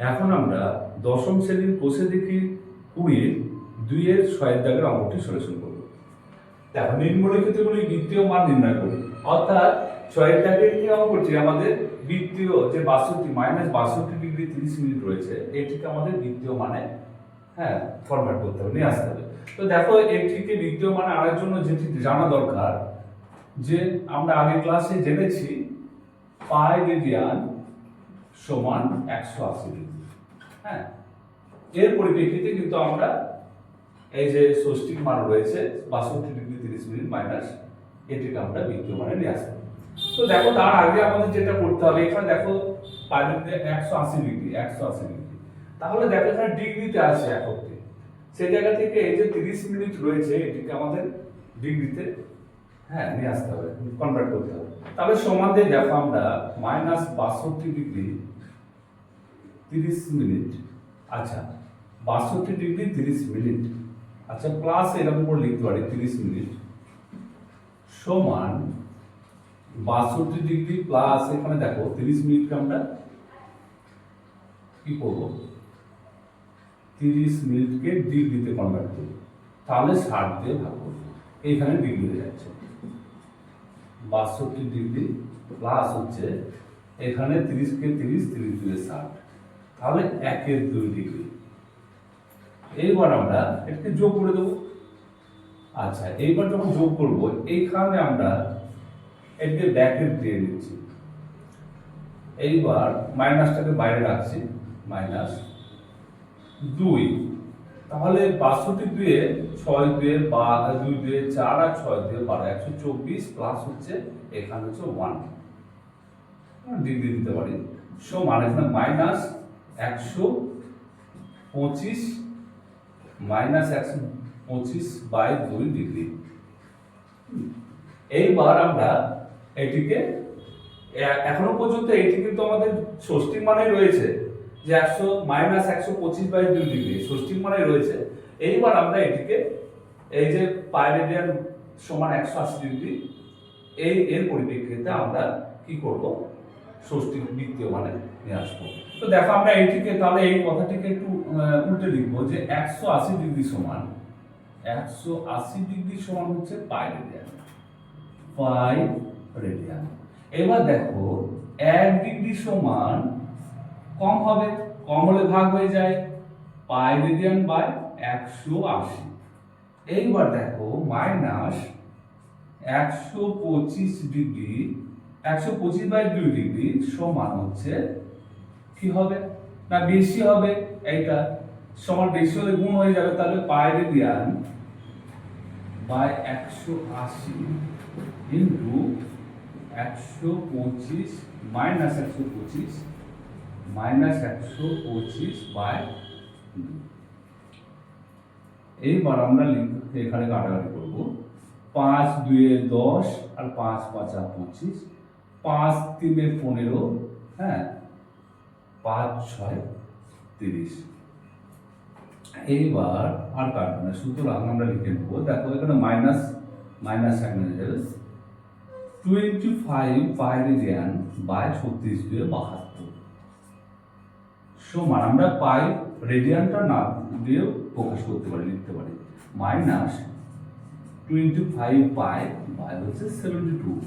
এখন আমরা দশম শ্রেণীর কোষে দেখি 20 2 এর 6 দাগের অঙ্কটি সলিউশন করব। দেখো নিম্নলিখিতগুলি বৃত্তীয় মান নির্ণয় করি। অর্থাৎ 6 দাগের কি অঙ্ক করছি, আমাদের বৃত্তীয় যে 62 -62 ডিগ্রি 30 মিনিট রয়েছে, এটিকে আমাদের বৃত্তীয় মানে ফরম্যাট করতে হবে, নিয়ে আসতে হবে। তো দেখো এটিকে বৃত্তীয় মানে আনার জন্য যেটি জানা দরকার, যে আমরা আগের ক্লাসে জেনেছি পাই রেডিয়ান সমান 180 ডিগ্রি। এর পরিপ্রেক্ষিতে কিন্তু আমরা এই যে ষষ্ঠিক মান রয়েছে 62 ডিগ্রি 30 মিনিট মাইনাস, এটিকে আমরা বৃত্তীয় মানে নিয়ে আসবো। তো দেখো তার আগে আমাদের যেটা করতে হবে, এখানে দেখো পাই রেডিয়ান 180 ডিগ্রি 180 ডিগ্রি, তাহলে দেখো এখানে ডিগ্রিতে আছে এককে, সেই জায়গা থেকে এই যে 30 মিনিট রয়েছে এটিকে আমাদের ডিগ্রিতে নিয়ে আসতে হবে, কনভার্ট করতে হবে। তাহলে সমান দিয়ে দেখো আমরা -62 ডিগ্রি 30 মিনিট, আচ্ছা 62 ডিগ্রি 30 মিনিট, আচ্ছা প্লাস এরকম করে লিখতে পারি 30 মিনিট সমান 62 ডিগ্রি প্লাস এখানে দেখো 30 মিনিটকে আমরা কি করব, 30 মিনিটকে ডিগ্রিতে কনভার্ট করব, তাহলে 60 দিয়ে ভাগ করব, এইখানে ডিগ্রি হয়ে যাচ্ছে 62 ডিগ্রি প্লাস হচ্ছে এখানে 30 কে 30 30 দুয়ে 60, তাহলে 1/2 ডিগ্রি। এইবার আমরা এটাকে যোগ করে দেব। আচ্ছা এইবার যখন যোগ করব, এইখানে আমরা এটাকে ব্র্যাকেট দিয়ে নিচ্ছি, এইবার মাইনাসটাকে বাইরে রাখছি, -2, তাহলে 62 দুয়ে 6 দুয়ে 2 দুয়ে 4 আর 6 দুয়ে 12, 124 প্লাস হচ্ছে এখানে হচ্ছে 1 ডিগ্রি দিতে পারি, সমান এখানে -125 -125/2 ডিগ্রি। এইবার আমরা এটিকে এখনো পর্যন্ত এটি কিন্তু আমাদের ষষ্ঠিক মানে রয়েছে, যে 125/2 ডিগ্রি ষষ্ঠিক মানে রয়েছে। এইবার আমরা এটিকে এই যে পাই রেডিয়ান সমান 180 ডিগ্রি, এর পরিপ্রেক্ষিতে আমরা কি করব, ষষ্ঠিক বৃত্তীয় মানে নিয়ে আসবো। তো দেখো আমরা এইটিকে, তাহলে এই কথাটিকে একটু উল্টে লিখবো, যে 180 ডিগ্রি সমান 180 ডিগ্রি সমান হচ্ছে পাই রেডিয়ান। এবার দেখো 1 ডিগ্রি সমান কম হবে, কম হলে ভাগ হয়ে যায় পাই রেডিয়ান বাই 180। এইবার দেখো -125 ডিগ্রি 125/2 ডিগ্রি সমান হচ্ছে কি হবে না, বেশি হবে, এইটা সমান বেশি হলে গুণ হয়ে যাবে, তাহলে পাই রেডিয়ান বাই 180 ইনটু 125 -125 -125/2। এইবার আমরা এখানে কাটাকাটি করব, 5 2 10 আর 5 5 25, 5 3 15, 5 6 30। এইবার আর কাটবে না, সুতরাং আমরা লিখে নেব, দেখো এখানে মাইনাস সাইন হয়ে যাবে, 25 পাই রেডিয়ান বাই 36 দিয়ে 72 সমান, আমরা পাই রেডিয়ানটা না দিয়েও প্রকাশ করতে পারি, লিখতে পারি -25 পাই বাই হচ্ছে 72